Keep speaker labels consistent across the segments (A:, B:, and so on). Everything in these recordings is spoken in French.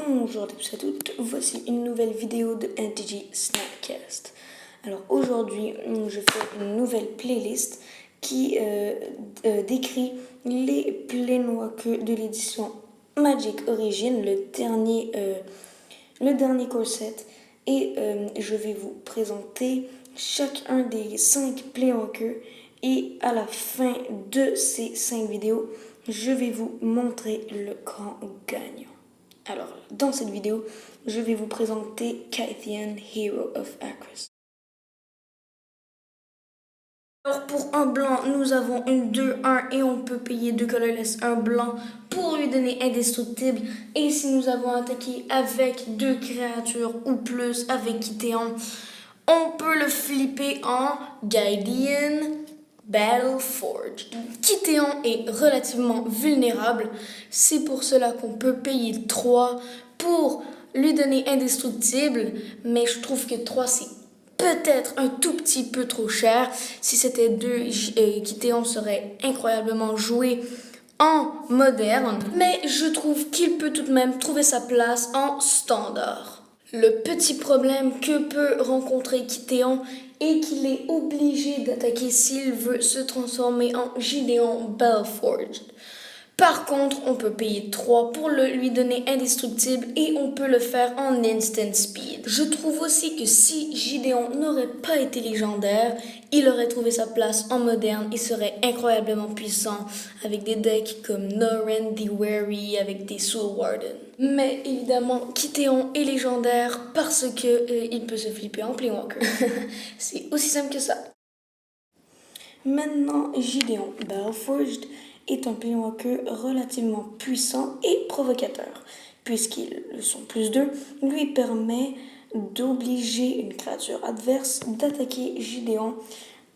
A: Bonjour à tous et à toutes, voici une nouvelle vidéo de NTG Snapcast. Alors aujourd'hui, je fais une nouvelle playlist qui décrit les Playwalkers de l'édition Magic Origin, le dernier corset. Et je vais vous présenter chacun des 5 Playwalkers. Et à la fin de ces 5 vidéos, je vais vous montrer le grand gagnant. Alors, dans cette vidéo, je vais vous présenter Kythian, Hero of Akros. Alors, pour un blanc, nous avons une 2-1 et on peut payer 2 colorless, un blanc pour lui donner indestructible. Et si nous avons attaqué avec 2 créatures ou plus avec Kythian, on peut le flipper en Guardian Battleforged. Kythian est relativement vulnérable, c'est pour cela qu'on peut payer 3 pour lui donner indestructible, mais je trouve que 3 c'est peut-être un tout petit peu trop cher. Si c'était 2, Kythian serait incroyablement joué en moderne, mais je trouve qu'il peut tout de même trouver sa place en standard. Le petit problème que peut rencontrer Kythian est qu'il est obligé d'attaquer s'il veut se transformer en Gideon Battleforged. Par contre, on peut payer 3 pour lui donner indestructible et on peut le faire en instant speed. Je trouve aussi que si Gideon n'aurait pas été légendaire, il aurait trouvé sa place en moderne et serait incroyablement puissant avec des decks comme Norin the Wary avec des Soul Warden. Mais évidemment, Kythian est légendaire parce que il peut se flipper en Playwalker. C'est aussi simple que ça. Maintenant, Gideon Battleforged est un Playwalker relativement puissant et provocateur, puisqu'il, son plus 2, lui permet d'obliger une créature adverse d'attaquer Gideon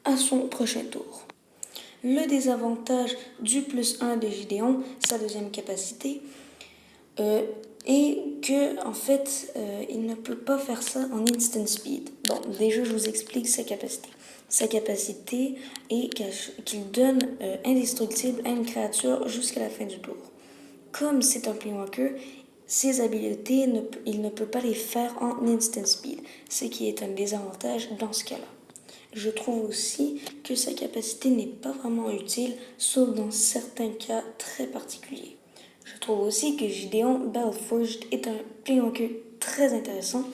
A: à son prochain tour. Le désavantage du plus 1 de Gideon, sa deuxième capacité, est que en fait, il ne peut pas faire ça en instant speed. Bon, déjà, je vous explique sa capacité. Sa capacité est qu'il donne indestructible à une créature jusqu'à la fin du tour. Comme c'est un Playwalker, ses habiletés, il ne peut pas les faire en instant speed, ce qui est un désavantage dans ce cas-là. Je trouve aussi que sa capacité n'est pas vraiment utile, sauf dans certains cas très particuliers. Je trouve aussi que Gideon Battleforged est un Playwalker très intéressant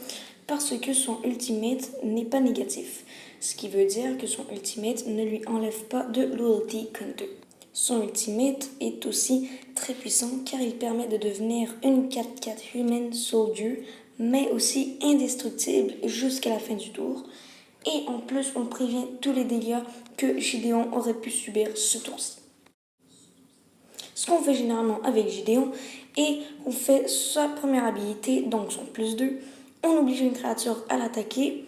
A: parce que son ultimate n'est pas négatif, ce qui veut dire que son ultimate ne lui enlève pas de loyalty counter. Son ultimate est aussi très puissant car il permet de devenir une 4/4 Human Soldier, mais aussi indestructible jusqu'à la fin du tour. Et en plus, on prévient tous les dégâts que Gideon aurait pu subir ce tour-ci. Ce qu'on fait généralement avec Gideon est qu'on fait sa première habilité, donc son plus 2. On oblige une créature à l'attaquer,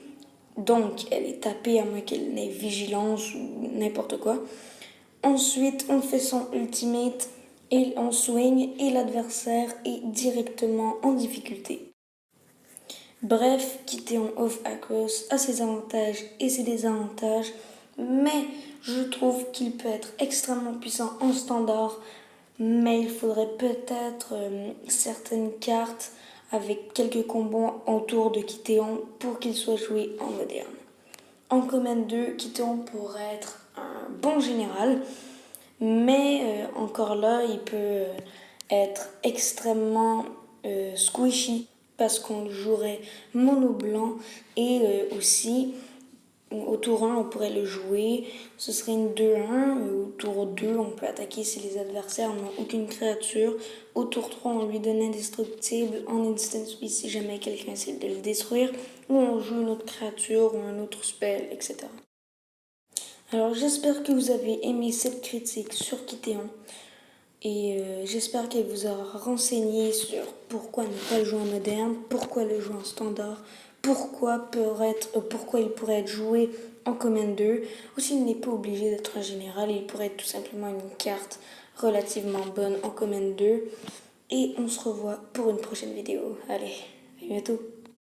A: donc elle est tapée à moins qu'elle n'ait vigilance ou n'importe quoi. Ensuite, on fait son ultimate et on swing et l'adversaire est directement en difficulté. Bref, Kythian of Akros a ses avantages et ses désavantages, mais je trouve qu'il peut être extrêmement puissant en standard, mais il faudrait peut-être certaines cartes avec quelques combos autour de Kythian pour qu'il soit joué en moderne. En Command 2, Kythian pourrait être un bon général, mais encore là, il peut être extrêmement squishy parce qu'on jouerait mono blanc et aussi au tour 1 on pourrait le jouer, ce serait une 2-1, au tour 2 on peut attaquer si les adversaires n'ont aucune créature, au tour 3 on lui donne indestructible en instant speed si jamais quelqu'un essaie de le détruire, ou on joue une autre créature ou un autre spell, etc. Alors j'espère que vous avez aimé cette critique sur Kythian. Et j'espère qu'elle vous aura renseigné sur pourquoi ne pas le jouer en moderne, pourquoi le jouer en standard, pourquoi il pourrait être joué en Command 2. Aussi, il n'est pas obligé d'être un général, il pourrait être tout simplement une carte relativement bonne en Command 2. Et on se revoit pour une prochaine vidéo. Allez, à bientôt.